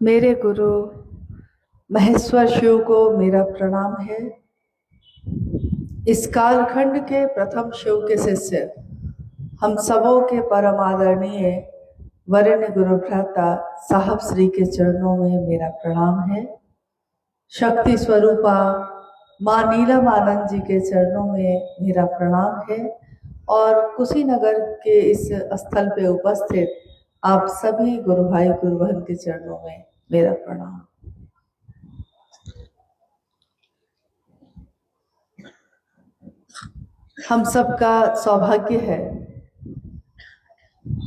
मेरे गुरु महेश्वर शिव को मेरा प्रणाम है। इस कालखंड के प्रथम शिव के शिष्य हम सबों के परम आदरणीय वरेण्य गुरु भ्राता साहब श्री के चरणों में मेरा प्रणाम है। शक्ति स्वरूपा माँ नीलम आनंद जी के चरणों में मेरा प्रणाम है और कुशीनगर के इस स्थल पे उपस्थित आप सभी गुरु भाई गुरु बहन के चरणों में मेरा प्रणाम। हम सबका सौभाग्य है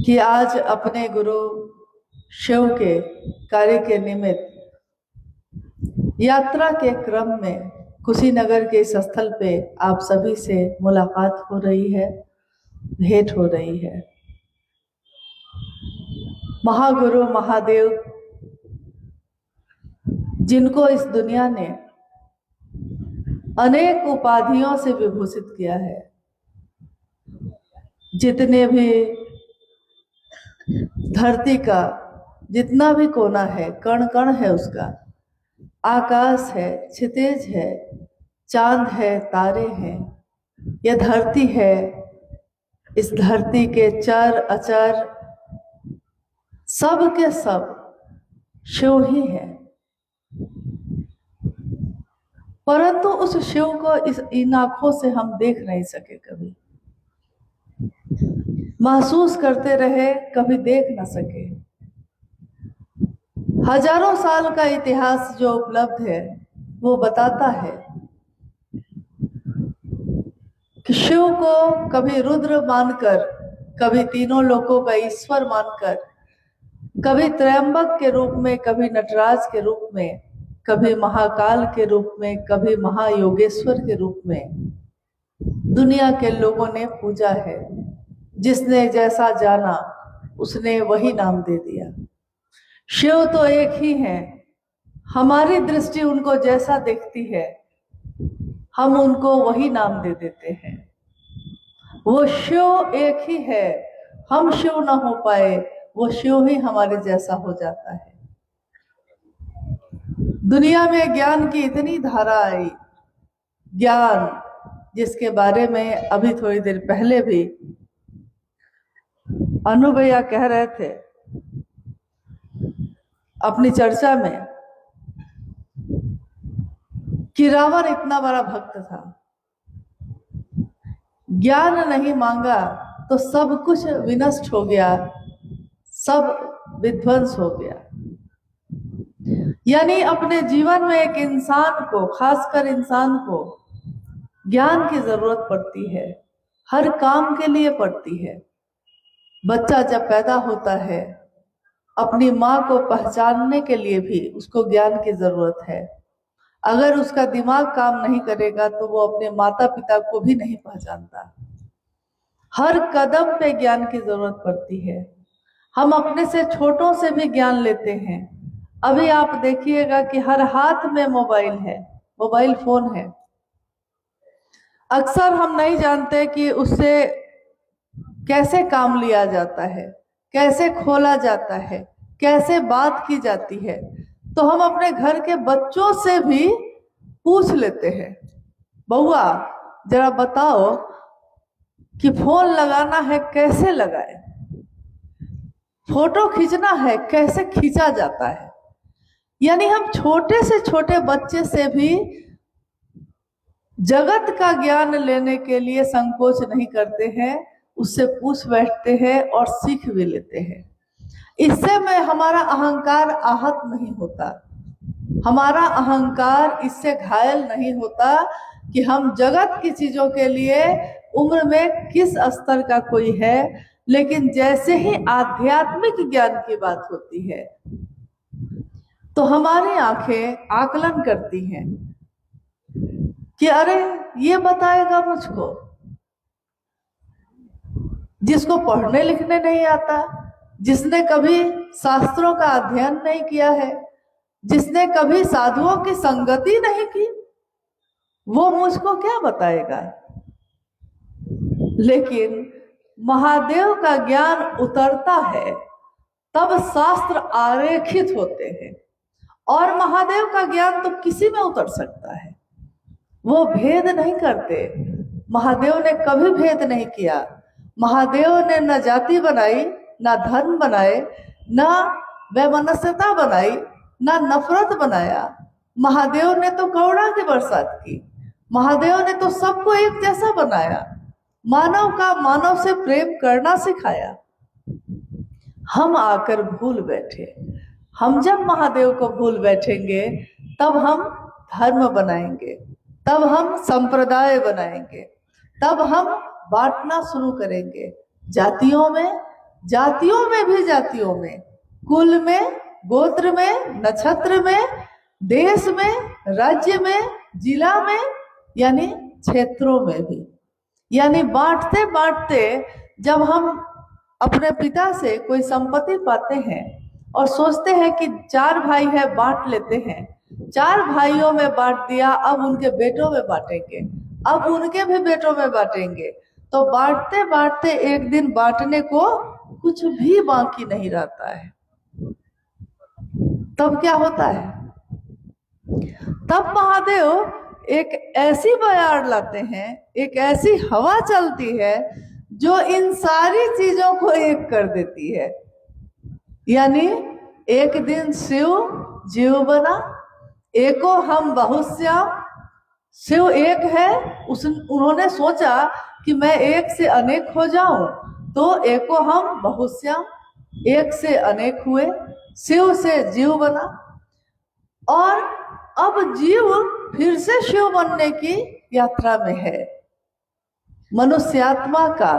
कि आज अपने गुरु शिव के कार्य के निमित्त यात्रा के क्रम में कुशीनगर के इस स्थल पे आप सभी से मुलाकात हो रही है, भेंट हो रही है। महागुरु महादेव जिनको इस दुनिया ने अनेक उपाधियों से विभूषित किया है, जितने भी धरती का जितना भी कोना है, कण कण है उसका, आकाश है, क्षितिज है, चांद है, तारे हैं, यह धरती है, इस धरती के चर अचर सब के सब शिव ही है। परंतु उस शिव को इन आंखों से हम देख नहीं सके, कभी महसूस करते रहे, कभी देख न सके। हजारों साल का इतिहास जो उपलब्ध है वो बताता है कि शिव को कभी रुद्र मानकर, कभी तीनों लोकों का ईश्वर मानकर, कभी त्रयंबक के रूप में, कभी नटराज के रूप में, कभी महाकाल के रूप में, कभी महायोगेश्वर के रूप में दुनिया के लोगों ने पूजा है। जिसने जैसा जाना उसने वही नाम दे दिया। शिव तो एक ही है, हमारी दृष्टि उनको जैसा देखती है हम उनको वही नाम दे देते हैं। वो शिव एक ही है, हम शिव ना हो पाए, वो शिव ही हमारे जैसा हो जाता है। दुनिया में ज्ञान की इतनी धारा आई, ज्ञान जिसके बारे में अभी थोड़ी देर पहले भी अनु भैया कह रहे थे अपनी चर्चा में कि रावण इतना बड़ा भक्त था, ज्ञान नहीं मांगा तो सब कुछ विनष्ट हो गया, सब विध्वंस हो गया। यानी अपने जीवन में एक इंसान को, खासकर इंसान को ज्ञान की जरूरत पड़ती है, हर काम के लिए पड़ती है। बच्चा जब पैदा होता है अपनी माँ को पहचानने के लिए भी उसको ज्ञान की जरूरत है। अगर उसका दिमाग काम नहीं करेगा तो वो अपने माता पिता को भी नहीं पहचानता। हर कदम पे ज्ञान की जरूरत पड़ती है। हम अपने से छोटों से भी ज्ञान लेते हैं। अभी आप देखिएगा कि हर हाथ में मोबाइल है, मोबाइल फोन है। अक्सर हम नहीं जानते कि उससे कैसे काम लिया जाता है, कैसे खोला जाता है, कैसे बात की जाती है। तो हम अपने घर के बच्चों से भी पूछ लेते हैं, बउआ जरा बताओ कि फोन लगाना है कैसे लगाए, फोटो खींचना है कैसे खींचा जाता है। यानी हम छोटे से छोटे बच्चे से भी जगत का ज्ञान लेने के लिए संकोच नहीं करते हैं, उससे पूछ बैठते हैं और सीख भी लेते हैं। इससे में हमारा अहंकार आहत नहीं होता, हमारा अहंकार इससे घायल नहीं होता कि हम जगत की चीजों के लिए उम्र में किस स्तर का कोई है, लेकिन जैसे ही आध्यात्मिक ज्ञान की बात होती है तो हमारी आंखें आकलन करती हैं कि अरे ये बताएगा मुझको। जिसको पढ़ने लिखने नहीं आता, जिसने कभी शास्त्रों का अध्ययन नहीं किया है, जिसने कभी साधुओं की संगति नहीं की, वो मुझको क्या बताएगा। लेकिन महादेव का ज्ञान उतरता है तब शास्त्र आरेखित होते हैं। और महादेव का ज्ञान तो किसी में उतर सकता है, वो भेद नहीं करते। महादेव ने कभी भेद नहीं किया। महादेव ने न जाति बनाई, न धर्म बनाए, न वैमनस्यता बनाई, न नफरत बनाया। महादेव ने तो करुणा की बरसात की। महादेव ने तो सबको एक जैसा बनाया, मानव का मानव से प्रेम करना सिखाया। हम आकर भूल बैठे। हम जब महादेव को भूल बैठेंगे तब हम धर्म बनाएंगे, तब हम संप्रदाय बनाएंगे, तब हम बांटना शुरू करेंगे, जातियों में, जातियों में भी जातियों में, कुल में, गोत्र में, नक्षत्र में, देश में, राज्य में, जिला में, यानी क्षेत्रों में भी। यानी बांटते बांटते जब हम अपने पिता से कोई संपत्ति पाते हैं और सोचते हैं कि 4 भाई है, बांट लेते हैं, 4 भाइयों में बांट दिया, अब उनके बेटों में बांटेंगे, अब उनके भी बेटों में बांटेंगे, तो बांटते बांटते एक दिन बांटने को कुछ भी बाकी नहीं रहता है। तब क्या होता है? तब महादेव एक ऐसी बयार लाते हैं, एक ऐसी हवा चलती है जो इन सारी चीजों को एक कर देती है। यानी एक दिन शिव जीव बना, एको हम बहुश्याम। शिव एक है, उन्होंने सोचा कि मैं एक से अनेक हो जाऊं, तो एको हम बहुश्याम, एक से अनेक हुए, शिव से जीव बना। और अब जीव फिर से शिव बनने की यात्रा में है। मनुष्यात्मा का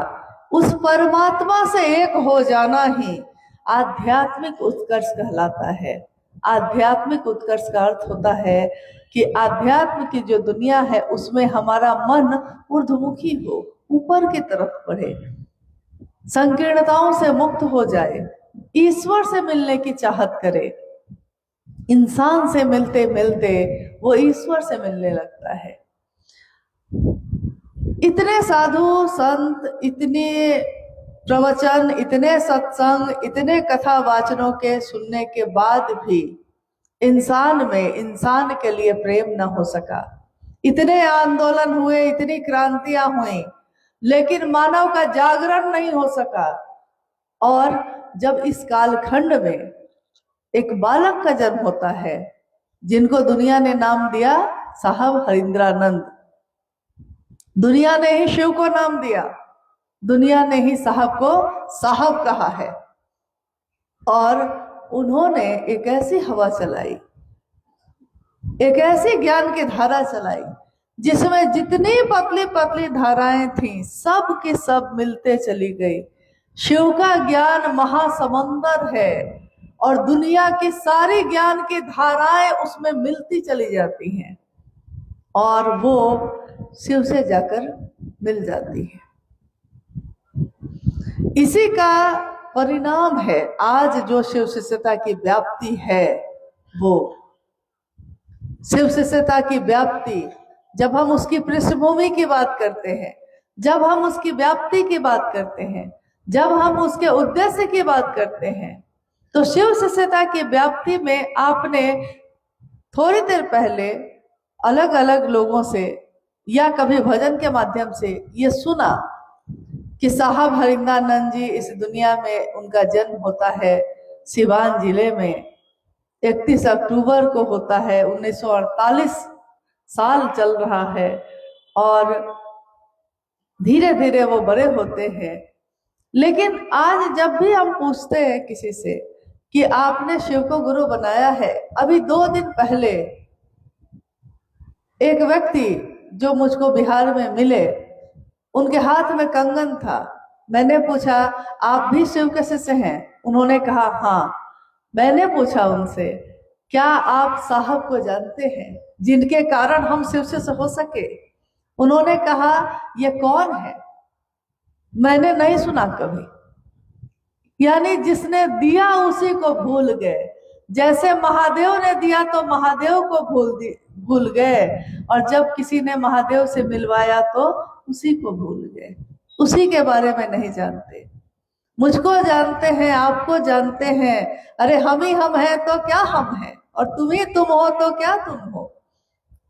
उस परमात्मा से एक हो जाना ही आध्यात्मिक उत्कर्ष कहलाता है। आध्यात्मिक उत्कर्ष का अर्थ होता है कि आध्यात्म की जो दुनिया है उसमें हमारा मन ऊर्ध्वमुखी हो, ऊपर की तरफ बढ़े, संकीर्णताओं से मुक्त हो जाए, ईश्वर से मिलने की चाहत करे। इंसान से मिलते मिलते वो ईश्वर से मिलने लगता है। इतने साधु संत, इतने प्रवचन, इतने सत्संग, इतने कथा वाचनों के सुनने के बाद भी इंसान में इंसान के लिए प्रेम न हो सका। इतने आंदोलन हुए, इतनी क्रांतियां हुई, लेकिन मानव का जागरण नहीं हो सका। और जब इस कालखंड में एक बालक का जन्म होता है जिनको दुनिया ने नाम दिया साहब हरिंद्रानंद, दुनिया ने ही शिव को नाम दिया, दुनिया ने ही साहब को साहब कहा है। और उन्होंने एक ऐसी हवा चलाई, एक ऐसी ज्ञान की धारा चलाई जिसमें जितनी पतली पतली धाराएं थीं सब की सब मिलते चली गई। शिव का ज्ञान महासमुंदर है और दुनिया की सारी ज्ञान की धाराएं उसमें मिलती चली जाती हैं और वो शिव से जाकर मिल जाती है। इसी का परिणाम है आज जो शिव शिष्यता की व्याप्ति है। वो शिव शिष्यता की व्याप्ति, जब हम उसकी पृष्ठभूमि की बात करते हैं, जब हम उसकी व्याप्ति की बात करते हैं, जब हम उसके उद्देश्य की बात करते हैं, तो शिव शिष्यता की व्याप्ति में आपने थोड़ी देर पहले अलग अलग लोगों से या कभी भजन के माध्यम से ये सुना कि साहब हरिंद्रानंद जी इस दुनिया में उनका जन्म होता है सिवान जिले में, 31 अक्टूबर को होता है, 1948 साल चल रहा है और धीरे धीरे वो बड़े होते हैं। लेकिन आज जब भी हम पूछते हैं किसी से कि आपने शिव को गुरु बनाया है, अभी 2 दिन पहले एक व्यक्ति जो मुझको बिहार में मिले, उनके हाथ में कंगन था। मैंने पूछा आप भी शिव के शिष्य हैं? उन्होंने कहा हाँ। मैंने पूछा उनसे क्या आप साहब को जानते हैं जिनके कारण हम शिव शिष्य हो सके? उन्होंने कहा ये कौन है, मैंने नहीं सुना कभी। यानी जिसने दिया उसी को भूल गए। जैसे महादेव ने दिया तो महादेव को भूल गए और जब किसी ने महादेव से मिलवाया तो उसी को भूल गए, उसी के बारे में नहीं जानते। मुझको जानते हैं, आपको जानते हैं, अरे हम ही हम हैं तो क्या हम हैं, और तुम ही तुम हो तो क्या तुम हो।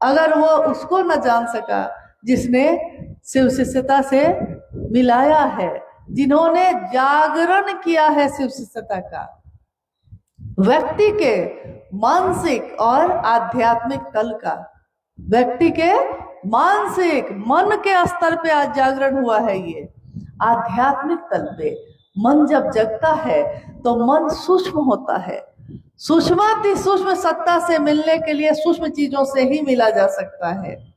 अगर वो उसको न जान सका जिसने शिव शिष्यता से मिलाया है, जिन्होंने जागरण किया है शिव शिष्यता का, व्यक्ति के मानसिक और आध्यात्मिक तल का, व्यक्ति के मानसिक मन के स्तर पे आज जागरण हुआ है। ये आध्यात्मिक तल पे मन जब जगता है तो मन सूक्ष्म होता है। सूक्ष्माति सूक्ष्म सत्ता से मिलने के लिए सूक्ष्म चीजों से ही मिला जा सकता है।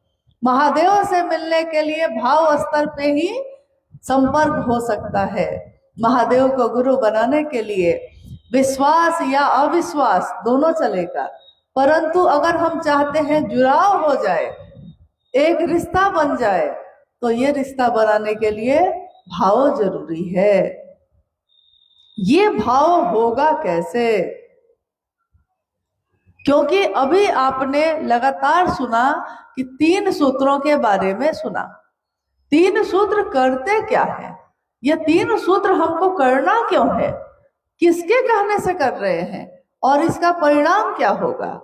महादेव से मिलने के लिए भाव स्तर पे ही संपर्क हो सकता है। महादेव को गुरु बनाने के लिए विश्वास या अविश्वास दोनों चलेगा, परंतु अगर हम चाहते हैं जुड़ाव हो जाए, एक रिश्ता बन जाए, तो ये रिश्ता बनाने के लिए भाव जरूरी है। ये भाव होगा कैसे? क्योंकि अभी आपने लगातार सुना कि 3 सूत्रों के बारे में सुना। 3 सूत्र करते क्या है? ये 3 सूत्र हमको करना क्यों है? किसके कहने से कर रहे हैं और इसका परिणाम क्या होगा?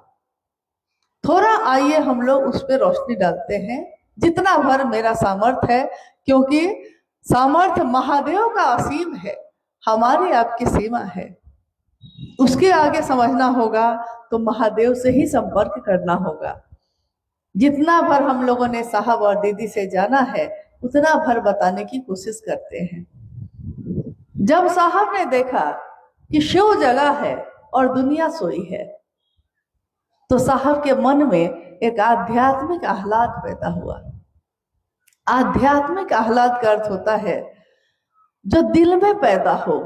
थोड़ा आइए हम लोग उस पर रोशनी डालते हैं, जितना भर मेरा सामर्थ्य है, क्योंकि सामर्थ्य महादेव का असीम है, हमारी आपकी सीमा है। उसके आगे समझना होगा तो महादेव से ही संपर्क करना होगा। जितना भर हम लोगों ने साहब और दीदी से जाना है, उतना भर बताने की कोशिश करते हैं। जब साहब ने देखा कि शिव जगह है और दुनिया सोई है, तो साहब के मन में एक आध्यात्मिक आह्लाद पैदा हुआ। आध्यात्मिक आह्लाद का अर्थ होता है जो दिल में पैदा हो,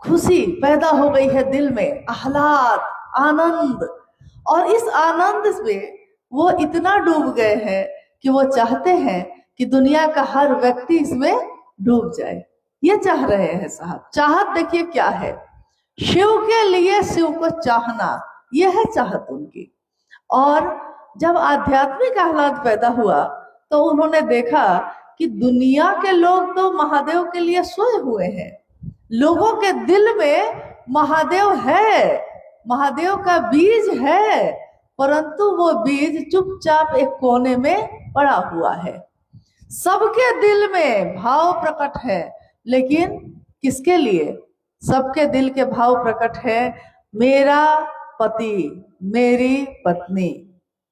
खुशी पैदा हो गई है दिल में, आह्लाद, आनंद। और इस आनंद में वो इतना डूब गए हैं कि वो चाहते हैं कि दुनिया का हर व्यक्ति इसमें डूब जाए। ये चाह रहे हैं साहब। चाहत देखिए क्या है, शिव के लिए शिव को चाहना, यह है चाहत उनकी। और जब आध्यात्मिक आह्लाद पैदा हुआ तो उन्होंने देखा कि दुनिया के लोग तो महादेव के लिए सोए हुए हैं, लोगों के दिल में महादेव है, महादेव का बीज है, परंतु वो बीज चुपचाप एक कोने में पड़ा हुआ है। सबके दिल में भाव प्रकट है, लेकिन किसके लिए? सबके दिल के भाव प्रकट है, मेरा पति, मेरी पत्नी।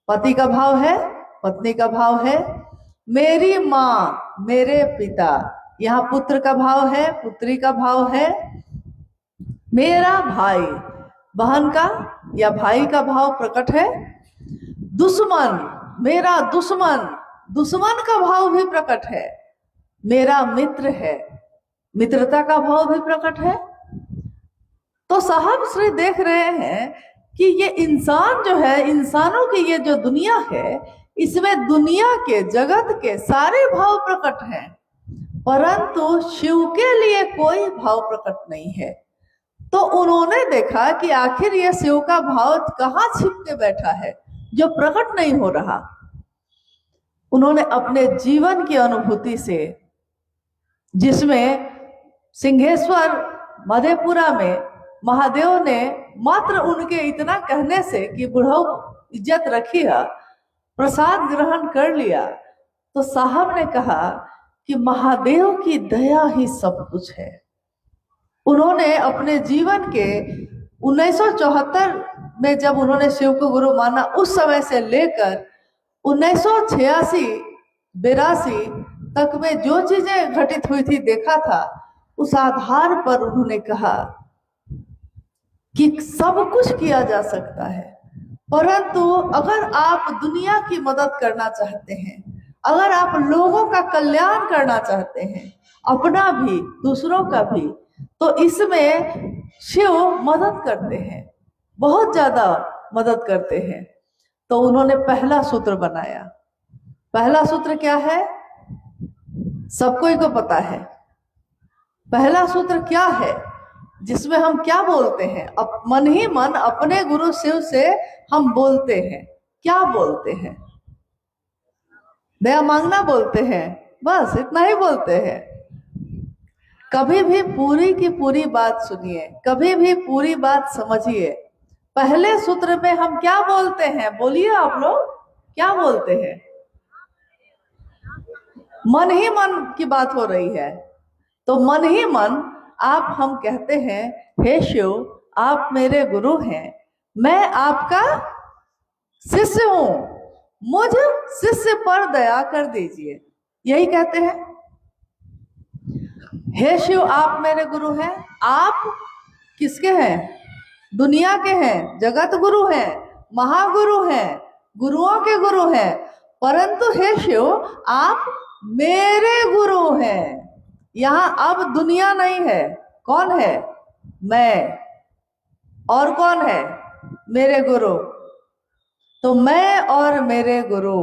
पति का भाव है, पत्नी का भाव है, मेरी माँ, मेरे पिता, यहाँ पुत्र का भाव है, पुत्री का भाव है, मेरा भाई, बहन का या भाई का भाव प्रकट है, दुश्मन, मेरा दुश्मन, दुश्मन का भाव भी प्रकट है, मेरा मित्र है, मित्रता का भाव भी प्रकट है। तो साहब श्री देख रहे हैं कि ये इंसान जो है, इंसानों की ये जो दुनिया है, इसमें दुनिया के, जगत के सारे भाव प्रकट हैं, परंतु शिव के लिए कोई भाव प्रकट नहीं है। तो उन्होंने देखा कि आखिर ये शिव का भाव कहाँ छिप के बैठा है जो प्रकट नहीं हो रहा। उन्होंने अपने जीवन की अनुभूति से, जिसमें सिंहेश्वर मधेपुरा में महादेव ने मात्र उनके इतना कहने से कि बुढ़ऊ इज्जत रखी है, प्रसाद ग्रहण कर लिया, तो साहब ने कहा कि महादेव की दया ही सब कुछ है। उन्होंने अपने जीवन के 1974 में जब उन्होंने शिव को गुरु माना, उस समय से लेकर 1986-82 तक में जो चीजें घटित हुई थी, देखा था, उस आधार पर उन्होंने कहा कि सब कुछ किया जा सकता है, परंतु अगर आप दुनिया की मदद करना चाहते हैं, अगर आप लोगों का कल्याण करना चाहते हैं, अपना भी दूसरों का भी, तो इसमें शिव मदद करते हैं, बहुत ज्यादा मदद करते हैं। तो उन्होंने पहला सूत्र बनाया। पहला सूत्र क्या है? सबको ही को पता है। पहला सूत्र क्या है, जिसमें हम क्या बोलते हैं? मन ही मन अपने गुरु शिव से हम बोलते हैं। क्या बोलते हैं? दया मांगना बोलते हैं, बस इतना ही बोलते हैं। कभी भी पूरी की पूरी बात सुनिए, कभी भी पूरी बात समझिए। पहले सूत्र में हम क्या बोलते हैं, बोलिए आप लोग क्या बोलते हैं? मन ही मन की बात हो रही है। तो मन ही मन आप हम कहते हैं, हे शिव आप मेरे गुरु हैं, मैं आपका शिष्य हूं, मुझ शिष्य पर दया कर दीजिए। यही कहते हैं, हे शिव आप मेरे गुरु हैं। आप किसके हैं? दुनिया के हैं, जगत गुरु हैं, महागुरु हैं, गुरुओं के गुरु हैं। परंतु हे शिव आप मेरे गुरु हैं। यहां अब दुनिया नहीं है। कौन है? मैं। और कौन है? मेरे गुरु। तो मैं और मेरे गुरु,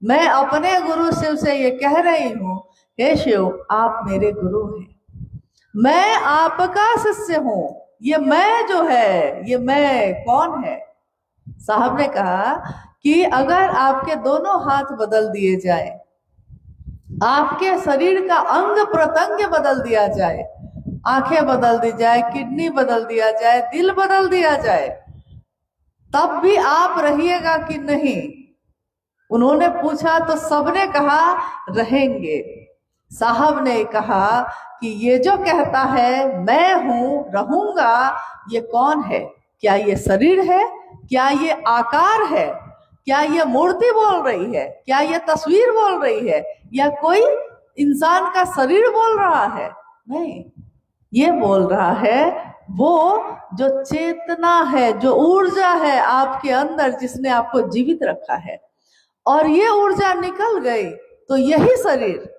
मैं अपने गुरु शिव से ये कह रही हूं, हे शिव आप मेरे गुरु हैं, मैं आपका शिष्य हूं। ये मैं जो है, ये मैं कौन है? साहब ने कहा कि अगर आपके दोनों हाथ बदल दिए जाए, आपके शरीर का अंग प्रत्यंग बदल दिया जाए, आंखें बदल दी जाए, किडनी बदल दिया जाए, दिल बदल दिया जाए, तब भी आप रहिएगा कि नहीं? उन्होंने पूछा तो सबने कहा रहेंगे। साहब ने कहा कि ये जो कहता है मैं हूं रहूंगा, ये कौन है? क्या ये शरीर है? क्या ये आकार है? क्या ये मूर्ति बोल रही है? क्या ये तस्वीर बोल रही है? या कोई इंसान का शरीर बोल रहा है? नहीं, ये बोल रहा है वो जो चेतना है, जो ऊर्जा है आपके अंदर, जिसने आपको जीवित रखा है। और ये ऊर्जा निकल गई तो यही शरीर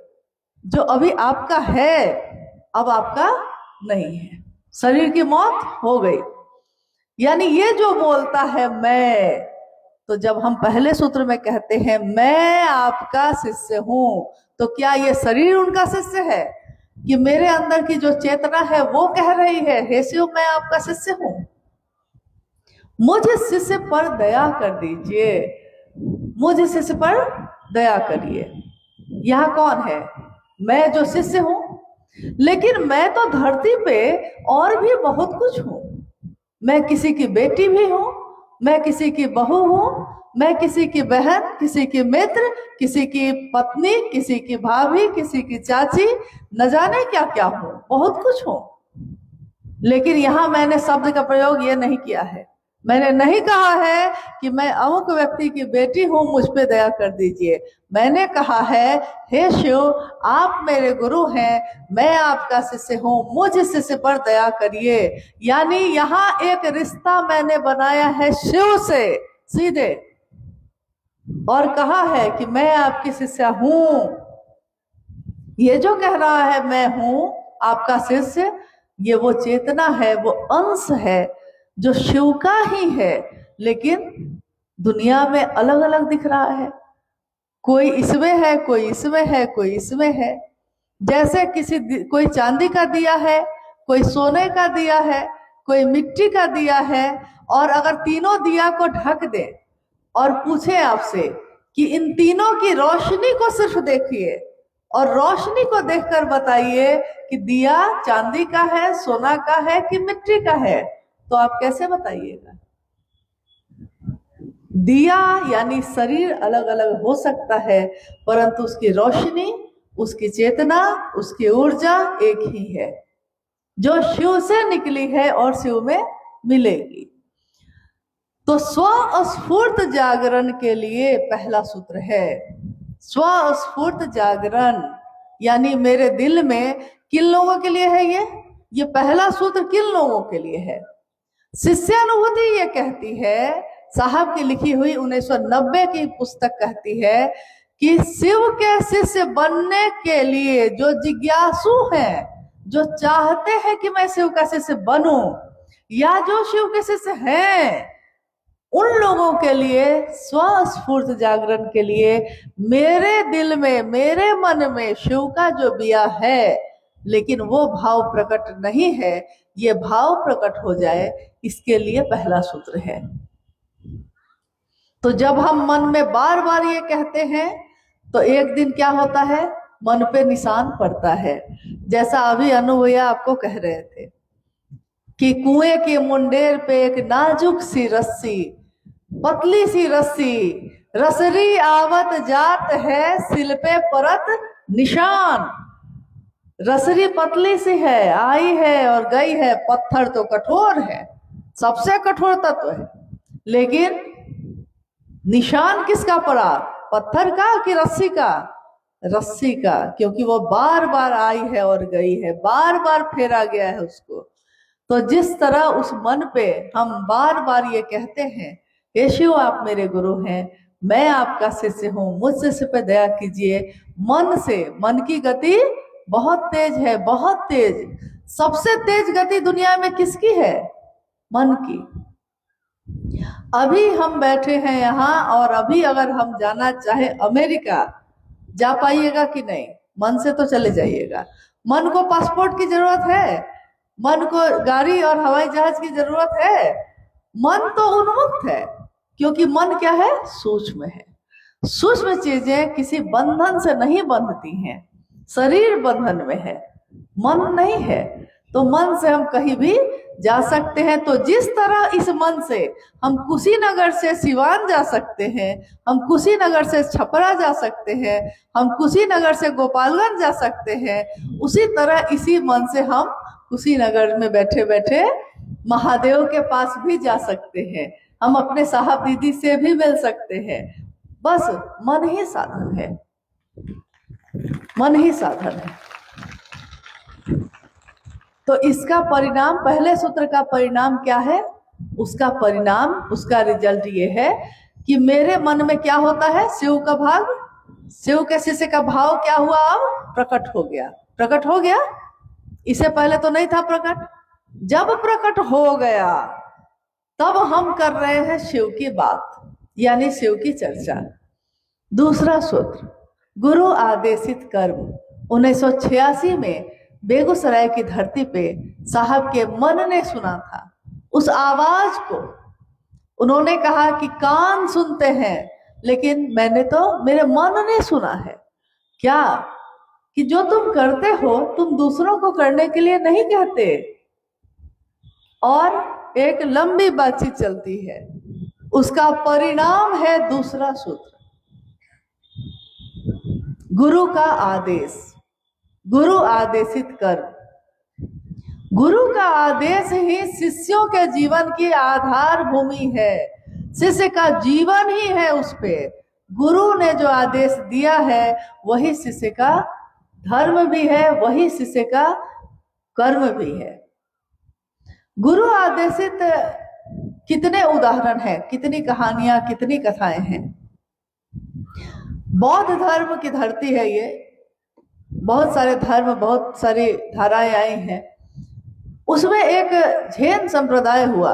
जो अभी आपका है अब आपका नहीं है, शरीर की मौत हो गई। यानी ये जो बोलता है मैं, तो जब हम पहले सूत्र में कहते हैं मैं आपका शिष्य हूं, तो क्या ये शरीर उनका शिष्य है कि मेरे अंदर की जो चेतना है वो कह रही है, हे शिव मैं आपका शिष्य हूं, मुझे शिष्य पर दया कर दीजिए, मुझे शिष्य पर दया करिए। यह कौन है? मैं जो शिष्य हूं। लेकिन मैं तो धरती पे और भी बहुत कुछ हूं। मैं किसी की बेटी भी हूं, मैं किसी की बहू हूं, मैं किसी की बहन, किसी की मित्र, किसी की पत्नी, किसी की भाभी, किसी की चाची, न जाने क्या क्या हूं, बहुत कुछ हूं। लेकिन यहां मैंने शब्द का प्रयोग ये नहीं किया है। मैंने नहीं कहा है कि मैं अमुक व्यक्ति की बेटी हूं, मुझ पे दया कर दीजिए। मैंने कहा है, हे शिव आप मेरे गुरु हैं, मैं आपका शिष्य हूं, मुझ शिष्य पर दया करिए। यानी यहाँ एक रिश्ता मैंने बनाया है शिव से सीधे, और कहा है कि मैं आपकी शिष्य हूं। ये जो कह रहा है मैं हूं आपका शिष्य, ये वो चेतना है, वो अंश है जो शिव का ही है, लेकिन दुनिया में अलग अलग दिख रहा है। कोई इसमें है, कोई इसमें है, कोई इसमें है। जैसे कोई चांदी का दिया है, कोई सोने का दिया है, कोई मिट्टी का दिया है, और अगर तीनों दिया को ढक दे और पूछे आपसे कि इन तीनों की रोशनी को सिर्फ देखिए और रोशनी को देखकर बताइए कि दिया चांदी का है, सोना का है कि मिट्टी का है, तो आप कैसे बताइएगा? दिया यानी शरीर अलग अलग हो सकता है, परंतु उसकी रोशनी, उसकी चेतना, उसकी ऊर्जा एक ही है, जो शिव से निकली है और शिव में मिलेगी। तो स्वस्फूर्त जागरण के लिए पहला सूत्र है स्वस्फूर्त जागरण। यानी मेरे दिल में किन लोगों के लिए है ये पहला सूत्र किन लोगों के लिए है? शिष्यानुभूति ये कहती है, साहब की लिखी हुई 1990 की पुस्तक कहती है कि शिव के शिष्य बनने के लिए जो जिज्ञासु हैं, जो चाहते हैं कि मैं शिव का शिष्य बनूं, या जो शिव के शिष्य हैं, उन लोगों के लिए स्वस्फूर्त जागरण के लिए मेरे दिल में, मेरे मन में शिव का जो बिया है, लेकिन वो भाव प्रकट नहीं है, ये भाव प्रकट हो जाए, इसके लिए पहला सूत्र है। तो जब हम मन में बार बार ये कहते हैं तो एक दिन क्या होता है, मन पे निशान पड़ता है। जैसा अभी अनु भैया आपको कह रहे थे कि कुएं के मुंडेर पे एक नाजुक सी रस्सी, पतली सी रस्सी, रसरी आवत जात है, सिल पे परत निशान। रसरी पतली सी है, आई है और गई है, पत्थर तो कठोर है, सबसे कठोर तत्व है, लेकिन निशान किसका पड़ा? पत्थर का कि रस्सी का? रस्सी का, क्योंकि वो बार बार आई है और गई है, बार बार फेरा गया है उसको। तो जिस तरह उस मन पे हम बार बार ये कहते हैं, हे शिव आप मेरे गुरु हैं, मैं आपका शिष्य हूँ, मुझ शिष्य पे दया कीजिए। मन से, मन की गति बहुत तेज है, बहुत तेज। सबसे तेज गति दुनिया में किसकी है? मन की। अभी हम बैठे हैं यहाँ और अभी अगर हम जाना चाहे अमेरिका, जा पाइएगा कि नहीं? मन से तो चले जाइएगा। मन को पासपोर्ट की जरूरत है? मन को गाड़ी और हवाई जहाज की जरूरत है? मन तो उन्मुक्त है, क्योंकि मन क्या है? सूक्ष्म है। सूक्ष्म चीजें किसी बंधन से नहीं बंधती हैं, शरीर बंधन में है, मन नहीं है। तो मन से हम कहीं भी जा सकते हैं। तो जिस तरह इस मन से हम कुशीनगर से सिवान जा सकते हैं, हम कुशीनगर से छपरा जा सकते हैं, हम कुशीनगर से गोपालगंज जा सकते हैं, उसी तरह इसी मन से हम कुशीनगर में बैठे बैठे महादेव के पास भी जा सकते हैं, हम अपने साहब दीदी से भी मिल सकते हैं। बस मन ही साधन है, मन ही साधन है। तो इसका परिणाम, पहले सूत्र का परिणाम क्या है? उसका परिणाम, उसका रिजल्ट ये है कि मेरे मन में क्या होता है? शिव का भाव, शिव के शिष्य का भाव क्या हुआ? अब प्रकट हो गया। प्रकट हो गया, इससे पहले तो नहीं था प्रकट। जब प्रकट हो गया तब हम कर रहे हैं शिव की बात, यानी शिव की चर्चा। दूसरा सूत्र, गुरु आदेशित कर्म। 1986 में बेगूसराय की धरती पे साहब के मन ने सुना था उस आवाज को। उन्होंने कहा कि कान सुनते हैं, लेकिन मैंने तो, मेरे मन ने सुना है। क्या? कि जो तुम करते हो तुम दूसरों को करने के लिए नहीं कहते। और एक लंबी बातचीत चलती है, उसका परिणाम है दूसरा सूत्र, गुरु का आदेश। गुरु आदेशित कर्म। गुरु का आदेश ही शिष्यों के जीवन की आधार भूमि है, शिष्य का जीवन ही है उस पे। गुरु ने जो आदेश दिया है वही शिष्य का धर्म भी है, वही शिष्य का कर्म भी है। गुरु आदेशित कितने उदाहरण हैं, कितनी कहानियां, कितनी कथाएं हैं। बौद्ध धर्म की धरती है ये, बहुत सारे धर्म, बहुत सारी धाराएं आई हैं। उसमें एक जैन संप्रदाय हुआ,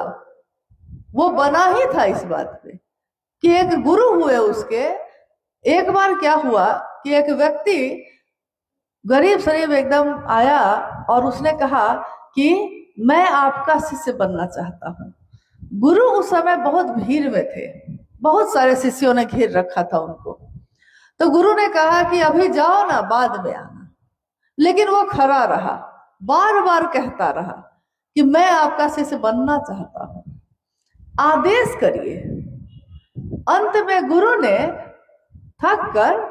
वो बना ही था इस बात पे कि एक गुरु हुए उसके। एक बार क्या हुआ कि एक व्यक्ति गरीब शरीफ एकदम आया और उसने कहा कि मैं आपका शिष्य बनना चाहता हूँ। गुरु उस समय बहुत भीड़ में थे, बहुत सारे शिष्यों ने घेर रखा था उनको। तो गुरु ने कहा कि अभी जाओ ना, बाद में आना। लेकिन वो खड़ा रहा, बार बार कहता रहा कि मैं आपका शिष्य बनना चाहता हूं, आदेश करिए। अंत में गुरु ने थक कर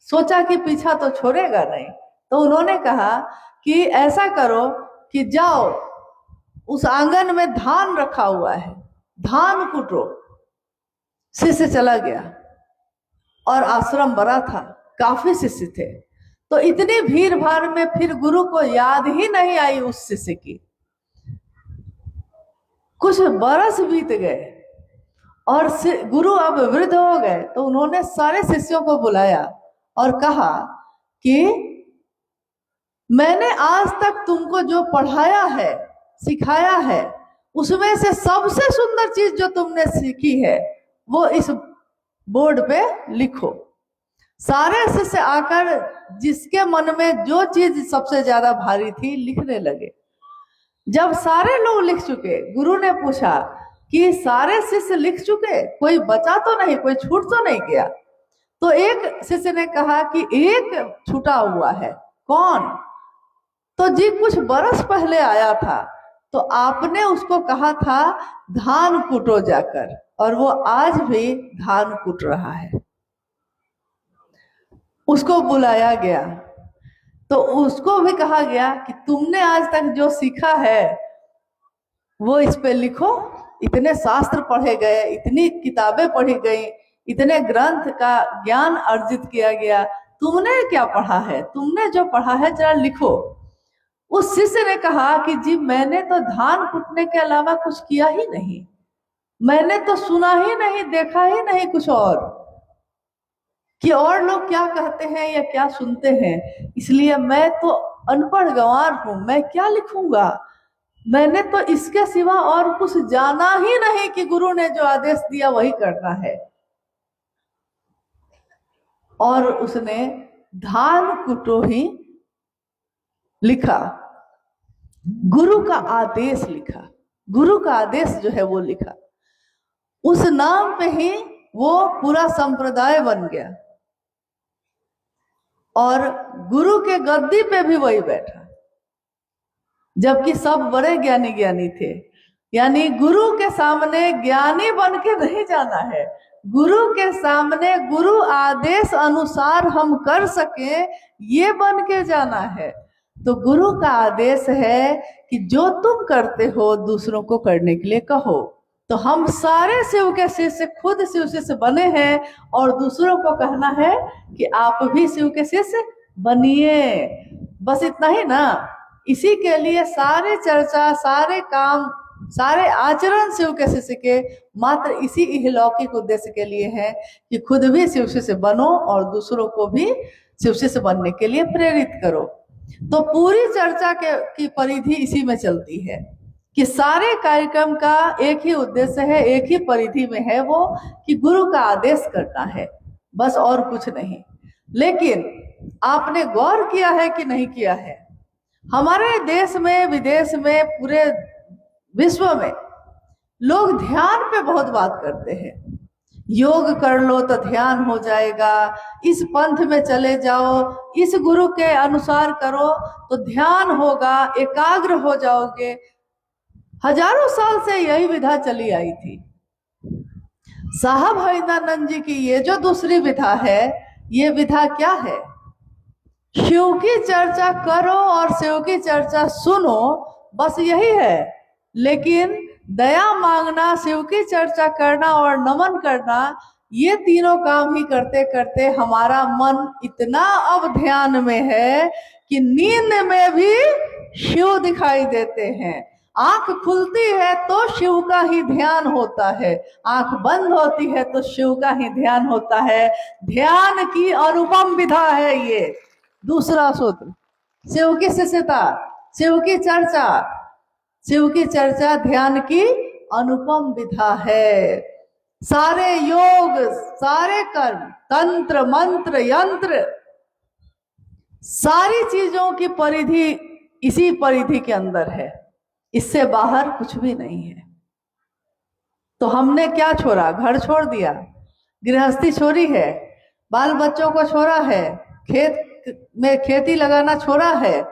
सोचा कि पीछा तो छोड़ेगा नहीं, तो उन्होंने कहा कि ऐसा करो कि जाओ, उस आंगन में धान रखा हुआ है, धान कुटो। शिष्य चला गया और आश्रम बड़ा था, काफी शिष्य थे। तो इतनी भीड़ भाड़ में फिर गुरु को याद ही नहीं आई उस शिष्य की। कुछ बरस बीत गए और गुरु अब वृद्ध हो गए, तो उन्होंने सारे शिष्यों को बुलाया और कहा कि मैंने आज तक तुमको जो पढ़ाया है, सिखाया है, उसमें से सबसे सुंदर चीज जो तुमने सीखी है वो इस बोर्ड पे लिखो। सारे शिष्य आकर जिसके मन में जो चीज सबसे ज्यादा भारी थी लिखने लगे। जब सारे लोग लिख चुके, गुरु ने पूछा कि सारे शिष्य लिख चुके, कोई बचा तो नहीं, कोई छूट तो नहीं गया? तो एक शिष्य ने कहा कि एक छूटा हुआ है। कौन? तो जी कुछ बरस पहले आया था, तो आपने उसको कहा था धान कूटो जाकर, और वो आज भी धान कूट रहा है। उसको बुलाया गया तो उसको भी कहा गया कि तुमने आज तक जो सीखा है वो इस पे लिखो। इतने शास्त्र पढ़े गए, इतनी किताबें पढ़ी गई, इतने ग्रंथ का ज्ञान अर्जित किया गया, तुमने क्या पढ़ा है? तुमने जो पढ़ा है जरा लिखो। उस शिष्य ने कहा कि जी मैंने तो धान कूटने के अलावा कुछ किया ही नहीं, मैंने तो सुना ही नहीं, देखा ही नहीं कुछ और, कि और लोग क्या कहते हैं या क्या सुनते हैं, इसलिए मैं तो अनपढ़ गंवार हूं, मैं क्या लिखूंगा। मैंने तो इसके सिवा और कुछ जाना ही नहीं कि गुरु ने जो आदेश दिया वही करना है। और उसने धान कुटो ही लिखा, गुरु का आदेश लिखा, गुरु का आदेश जो है वो लिखा। उस नाम पे ही वो पूरा संप्रदाय बन गया, और गुरु के गद्दी पे भी वही बैठा, जबकि सब बड़े ज्ञानी ज्ञानी थे। यानी गुरु के सामने ज्ञानी बन के नहीं जाना है, गुरु के सामने गुरु आदेश अनुसार हम कर सके ये बन के जाना है। तो गुरु का आदेश है कि जो तुम करते हो दूसरों को करने के लिए कहो। तो हम सारे शिव के शिष्य खुद शिव शिष्य बने हैं, और दूसरों को कहना है कि आप भी शिव के शिष्य बनिए। बस इतना ही ना। इसी के लिए सारे चर्चा, सारे काम, सारे आचरण शिव के शिष्य के मात्र इसी इहलौकिक उद्देश्य के लिए है कि खुद भी शिव शिष्य बनो और दूसरों को भी शिव शिष्य बनने के लिए प्रेरित करो। तो पूरी चर्चा की परिधि इसी में चलती है कि सारे कार्यक्रम का एक ही उद्देश्य है, एक ही परिधि में है, वो कि गुरु का आदेश करना है, बस और कुछ नहीं। लेकिन आपने गौर किया है कि नहीं किया है, हमारे देश में, विदेश में, पूरे विश्व में लोग ध्यान पे बहुत बात करते हैं। योग कर लो तो ध्यान हो जाएगा, इस पंथ में चले जाओ, इस गुरु के अनुसार करो तो ध्यान होगा, एकाग्र हो जाओगे। हजारों साल से यही विधा चली आई थी। साहब हरिदानंद जी की ये जो दूसरी विधा है, ये विधा क्या है? शिव की चर्चा करो और शिव की चर्चा सुनो, बस यही है। लेकिन दया मांगना, शिव की चर्चा करना और नमन करना, ये तीनों काम ही करते करते हमारा मन इतना अब ध्यान में है कि नींद में भी शिव दिखाई देते हैं। आंख खुलती है तो शिव का ही ध्यान होता है, आंख बंद होती है तो शिव का ही ध्यान होता है। ध्यान की अनुपम विधा है ये दूसरा सूत्र। शिव की शिष्यता, शिव की चर्चा, शिव की चर्चा ध्यान की अनुपम विधा है। सारे योग, सारे कर्म, तंत्र, मंत्र, यंत्र, सारी चीजों की परिधि इसी परिधि के अंदर है, इससे बाहर कुछ भी नहीं है। तो हमने क्या छोड़ा? घर छोड़ दिया, गृहस्थी छोड़ी है, बाल बच्चों को छोड़ा है, खेत में खेती लगाना छोड़ा है,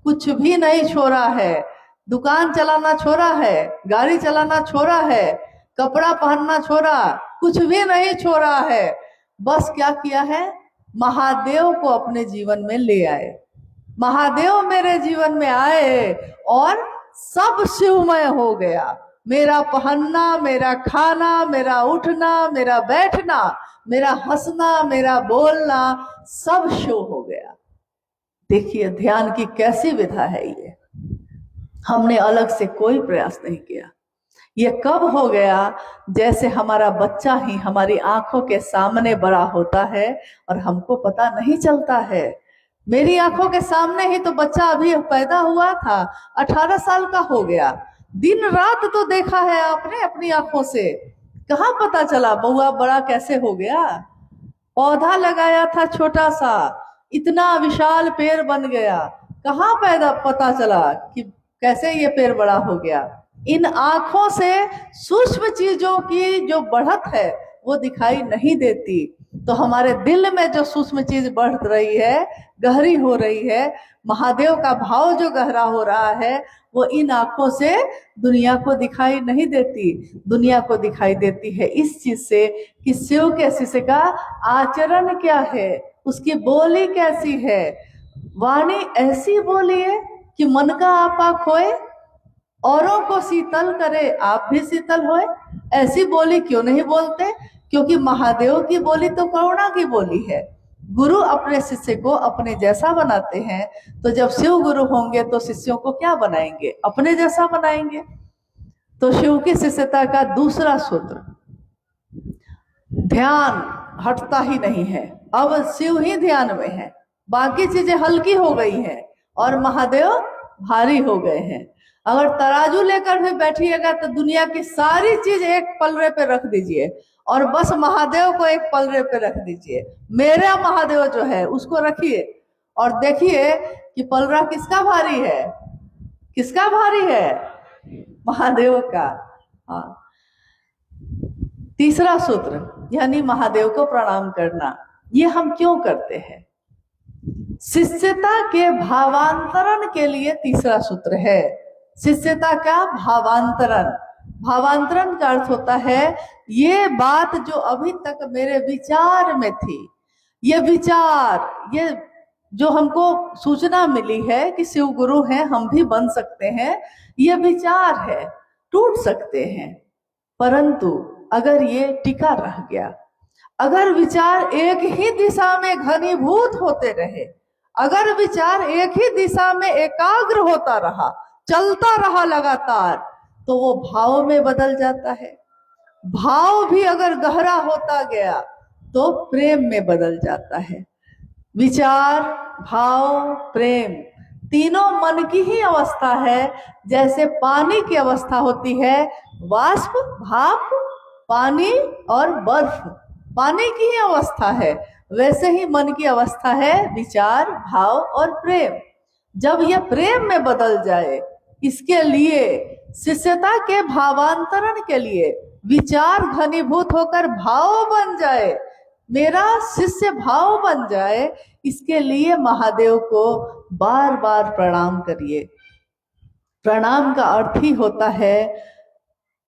कुछ भी नहीं छोड़ा है। दुकान चलाना छोड़ा है, गाड़ी चलाना छोड़ा है, कपड़ा पहनना छोड़ा, कुछ भी नहीं छोड़ा है। बस क्या किया है? महादेव को अपने जीवन में ले आए। महादेव मेरे जीवन में आए और सब शिवमय हो गया। मेरा पहनना, मेरा खाना, मेरा उठना, मेरा बैठना, मेरा हंसना, मेरा बोलना, सब शिव हो गया। देखिए ध्यान की कैसी विधा है ये। हमने अलग से कोई प्रयास नहीं किया। ये कब हो गया? जैसे हमारा बच्चा ही हमारी आंखों के सामने बड़ा होता है और हमको पता नहीं चलता है। मेरी आंखों के सामने ही तो बच्चा अभी पैदा हुआ था, 18 साल का हो गया। दिन रात तो देखा है आपने अपनी आंखों से, कहाँ पता चला बउआ बड़ा कैसे हो गया? पौधा लगाया था छोटा सा, इतना विशाल पेड़ बन गया, कहाँ पता चला कि कैसे ये पेड़ बड़ा हो गया? इन आंखों से सूक्ष्म चीजों की जो बढ़त है वो दिखाई नहीं देती। तो हमारे दिल में जो सूक्ष्म चीज बढ़ रही है, गहरी हो रही है, महादेव का भाव जो गहरा हो रहा है, वो इन आंखों से दुनिया को दिखाई नहीं देती। दुनिया को दिखाई देती है इस चीज से कि शिव के शिष्य का आचरण क्या है, उसकी बोली कैसी है। वाणी ऐसी बोली है कि मन का आपा खोए, औरों को शीतल करे आप भी शीतल होए। ऐसी बोली क्यों नहीं बोलते? क्योंकि महादेव की बोली तो करुणा की बोली है। गुरु अपने शिष्य को अपने जैसा बनाते हैं, तो जब शिव गुरु होंगे तो शिष्यों को क्या बनाएंगे? अपने जैसा बनाएंगे। तो शिव की शिष्यता का दूसरा सूत्र, ध्यान हटता ही नहीं है। अब शिव ही ध्यान में है, बाकी चीजें हल्की हो गई हैं और महादेव भारी हो गए हैं। अगर तराजू लेकर भी बैठिएगा तो दुनिया की सारी चीज एक पलड़े पे रख दीजिए और बस महादेव को एक पलड़े पे रख दीजिए। मेरा महादेव जो है उसको रखिए और देखिए कि पलड़ा किसका भारी है, किसका भारी है? महादेव का। हाँ, तीसरा सूत्र यानी महादेव को प्रणाम करना, ये हम क्यों करते हैं? शिष्यता के भावांतरण के लिए तीसरा सूत्र है। शिष्यता का भावांतरण, भावांतरण का अर्थ होता है ये बात जो अभी तक मेरे विचार में थी, ये विचार, ये जो हमको सूचना मिली है कि शिव गुरु हैं, हम भी बन सकते हैं, ये विचार है, टूट सकते हैं। परंतु अगर ये टिका रह गया, अगर विचार एक ही दिशा में घनीभूत होते रहे, अगर विचार एक ही दिशा में एकाग्र होता रहा, चलता रहा लगातार, तो वो भाव में बदल जाता है। भाव भी अगर गहरा होता गया तो प्रेम में बदल जाता है। विचार, भाव, प्रेम तीनों मन की ही अवस्था है। जैसे पानी की अवस्था होती है वाष्प, भाप, पानी और बर्फ, पानी की ही अवस्था है, वैसे ही मन की अवस्था है विचार, भाव और प्रेम। जब यह प्रेम में बदल जाए, इसके लिए शिष्यता के भावांतरण के लिए विचार घनीभूत होकर भाव बन जाए, मेरा शिष्य भाव बन जाए, इसके लिए महादेव को बार बार प्रणाम करिए। प्रणाम का अर्थ ही होता है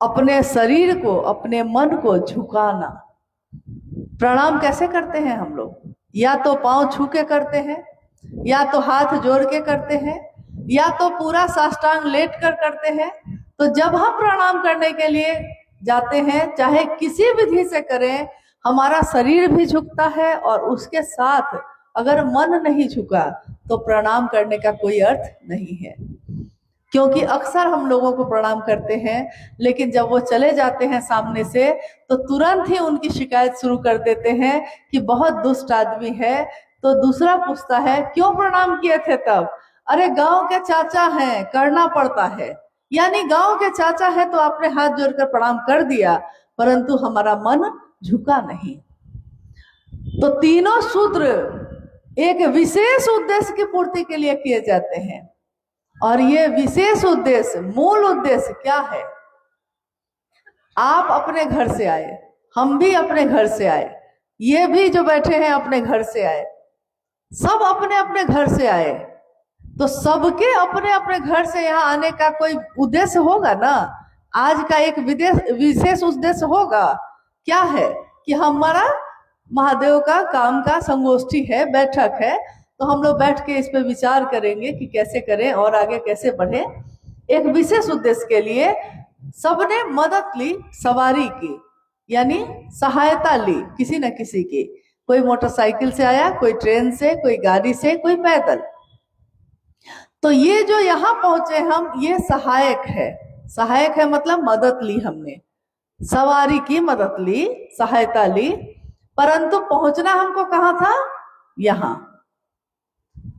अपने शरीर को, अपने मन को झुकाना। प्रणाम कैसे करते हैं हम लोग? या तो पांव छू के करते हैं, या तो हाथ जोड़ के करते हैं, या तो पूरा साष्टांग लेट कर करते हैं। तो जब हम प्रणाम करने के लिए जाते हैं, चाहे किसी विधि से करें, हमारा शरीर भी झुकता है और उसके साथ अगर मन नहीं झुका तो प्रणाम करने का कोई अर्थ नहीं है। क्योंकि अक्सर हम लोगों को प्रणाम करते हैं, लेकिन जब वो चले जाते हैं सामने से तो तुरंत ही उनकी शिकायत शुरू कर देते हैं कि बहुत दुष्ट आदमी है। तो दूसरा पूछता है क्यों प्रणाम किए थे तब? अरे गांव के चाचा हैं, करना पड़ता है। यानी गांव के चाचा है तो आपने हाथ जोड़कर प्रणाम कर दिया, परंतु हमारा मन झुका नहीं। तो तीनों सूत्र एक विशेष उद्देश्य की पूर्ति के लिए किए जाते हैं। और ये विशेष उद्देश्य, मूल उद्देश्य क्या है? आप अपने घर से आए, हम भी अपने घर से आए, ये भी जो बैठे हैं अपने घर से आए, सब अपने अपने घर से आए। तो सबके अपने अपने घर से यहाँ आने का कोई उद्देश्य होगा ना। आज का एक विशेष उद्देश्य होगा। क्या है? कि हमारा महादेव का काम का संगोष्ठी है, बैठक है, तो हम लोग बैठ के इस पे विचार करेंगे कि कैसे करें और आगे कैसे बढ़े। एक विशेष उद्देश्य के लिए सबने मदद ली, सवारी की, यानी सहायता ली किसी न किसी की। कोई मोटरसाइकिल से आया, कोई ट्रेन से, कोई गाड़ी से, कोई पैदल। तो ये जो यहाँ पहुंचे हम, ये सहायक है। सहायक है मतलब मदद ली हमने, सवारी की मदद ली, सहायता ली, परंतु पहुंचना हमको कहाँ था? यहाँ।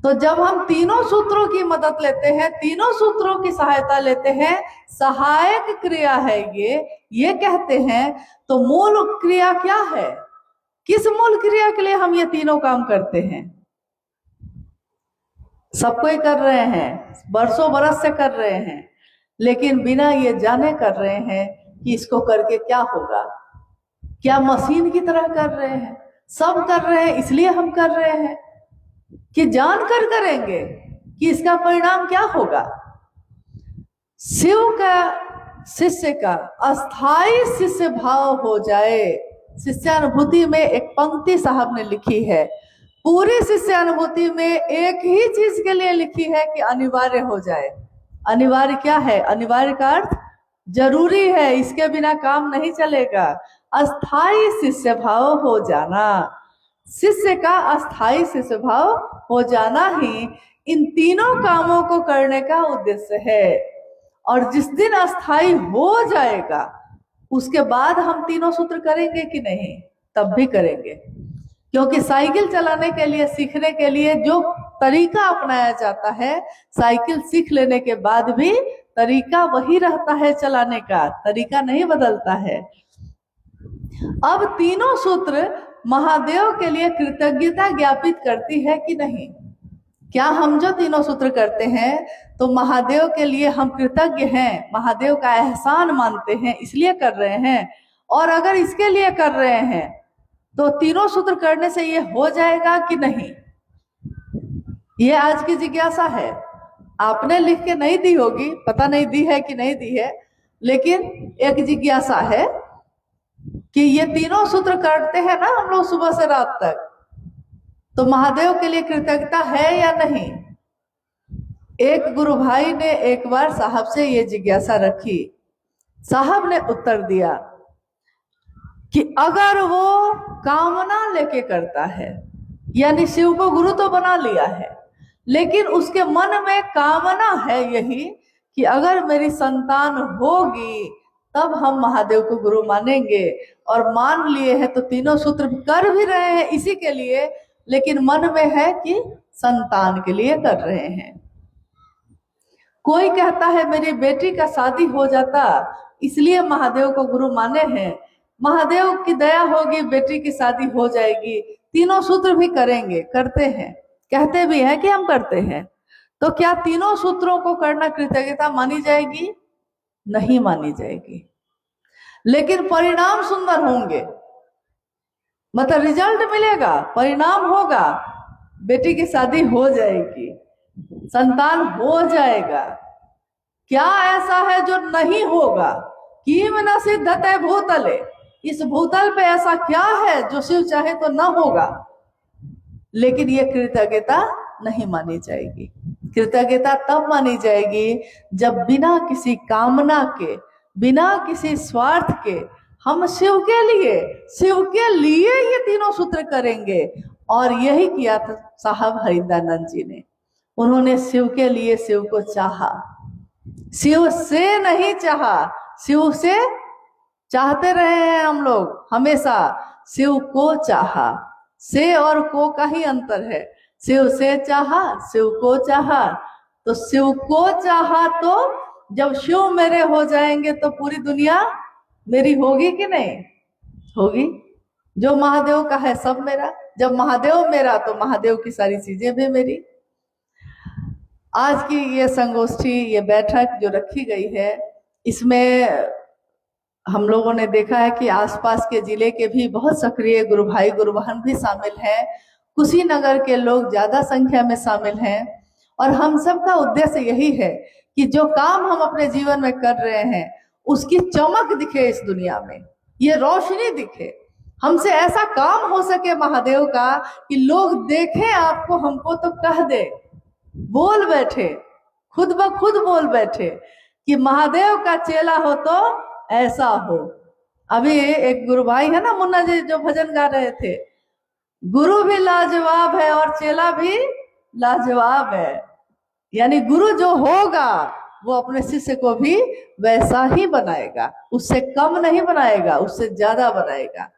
तो जब हम तीनों सूत्रों की मदद लेते हैं, तीनों सूत्रों की सहायता लेते हैं, सहायक क्रिया है ये कहते हैं। तो मूल क्रिया क्या है? किस मूल क्रिया के लिए हम ये तीनों काम करते हैं? सब कोई कर रहे हैं, बरसों बरस से कर रहे हैं, लेकिन बिना ये जाने कर रहे हैं कि इसको करके क्या होगा। क्या मशीन की तरह कर रहे हैं? सब कर रहे हैं इसलिए हम कर रहे हैं कि जानकर करेंगे कि इसका परिणाम क्या होगा। शिव का शिष्य का अस्थाई शिष्य भाव हो जाए। शिष्यानुभूति में एक पंक्ति साहब ने लिखी है, पूरी शिष्यानुभूति में एक ही चीज के लिए लिखी है कि अनिवार्य हो जाए। अनिवार्य क्या है? अनिवार्य का अर्थ जरूरी है, इसके बिना काम नहीं चलेगा। अस्थाई शिष्य भाव हो जाना, शिष्य का अस्थाई शिष्य भाव हो जाना ही इन तीनों कामों को करने का उद्देश्य है। और जिस दिन अस्थाई हो जाएगा उसके बाद हम तीनों सूत्र करेंगे कि नहीं? तब भी करेंगे, क्योंकि साइकिल चलाने के लिए, सीखने के लिए जो तरीका अपनाया जाता है, साइकिल सीख लेने के बाद भी तरीका वही रहता है, चलाने का तरीका नहीं बदलता है। अब तीनों सूत्र महादेव के लिए कृतज्ञता ज्ञापित करती है कि नहीं? क्या हम जो तीनों सूत्र करते हैं तो महादेव के लिए हम कृतज्ञ हैं, महादेव का एहसान मानते हैं, इसलिए कर रहे हैं? और अगर इसके लिए कर रहे हैं तो तीनों सूत्र करने से ये हो जाएगा कि नहीं? ये आज की जिज्ञासा है। आपने लिख के नहीं दी होगी, पता नहीं दी है कि नहीं दी है, लेकिन एक जिज्ञासा है कि ये तीनों सूत्र करते हैं ना हम लोग सुबह से रात तक, तो महादेव के लिए कृतज्ञता है या नहीं? एक गुरु भाई ने एक बार साहब से ये जिज्ञासा रखी। साहब ने उत्तर दिया कि अगर वो कामना लेके करता है, यानी शिव को गुरु तो बना लिया है, लेकिन उसके मन में कामना है यही कि अगर मेरी संतान होगी तब हम महादेव को गुरु मानेंगे, और मान लिए हैं तो तीनों सूत्र कर भी रहे हैं इसी के लिए, लेकिन मन में है कि संतान के लिए कर रहे हैं। कोई कहता है मेरी बेटी का शादी हो जाता इसलिए महादेव को गुरु माने हैं, महादेव की दया होगी बेटी की शादी हो जाएगी, तीनों सूत्र भी करेंगे, करते हैं, कहते भी हैं कि हम करते हैं। तो क्या तीनों सूत्रों को करना कृतज्ञता मानी जाएगी? नहीं मानी जाएगी। लेकिन परिणाम सुंदर होंगे, मतलब रिजल्ट मिलेगा, परिणाम होगा, बेटी की शादी हो जाएगी, संतान हो जाएगा। क्या ऐसा है जो नहीं होगा? किम न सिद्धते भूतले, इस भूतल पे ऐसा क्या है जो शिव चाहे तो न होगा? लेकिन ये कृतज्ञता नहीं मानी जाएगी। कृतज्ञता तब मानी जाएगी जब बिना किसी कामना के, बिना किसी स्वार्थ के हम शिव के लिए ये तीनों सूत्र करेंगे। और यही किया था साहब हरिदानंद जी ने। उन्होंने शिव के लिए शिव को चाहा, शिव से नहीं चाहा। शिव से चाहते रहे हैं हम लोग हमेशा, शिव को चाहा। से और को का ही अंतर है। शिव से चाहा, शिव को चाहा। तो शिव को चाहा तो जब शिव मेरे हो जाएंगे तो पूरी दुनिया मेरी होगी कि नहीं होगी? जो महादेव का है सब मेरा। जब महादेव मेरा तो महादेव की सारी चीजें भी मेरी। आज की ये संगोष्ठी, ये बैठक जो रखी गई है, इसमें हम लोगों ने देखा है कि आसपास के जिले के भी बहुत सक्रिय गुरु भाई गुरु बहन भी शामिल हैं। कुशीनगर के लोग ज्यादा संख्या में शामिल हैं। और हम सब का उद्देश्य यही है कि जो काम हम अपने जीवन में कर रहे हैं उसकी चमक दिखे इस दुनिया में, ये रोशनी दिखे। हमसे ऐसा काम हो सके महादेव का कि लोग देखें आपको, हमको तो कह दे, बोल बैठे, खुद ब खुद बोल बैठे कि महादेव का चेला हो तो ऐसा हो। अभी एक गुरु भाई है ना, मुन्ना जी, जो भजन गा रहे थे, गुरु भी लाजवाब है और चेला भी लाजवाब है। यानी गुरु जो होगा वो अपने शिष्य को भी वैसा ही बनाएगा, उससे कम नहीं बनाएगा, उससे ज्यादा बनाएगा।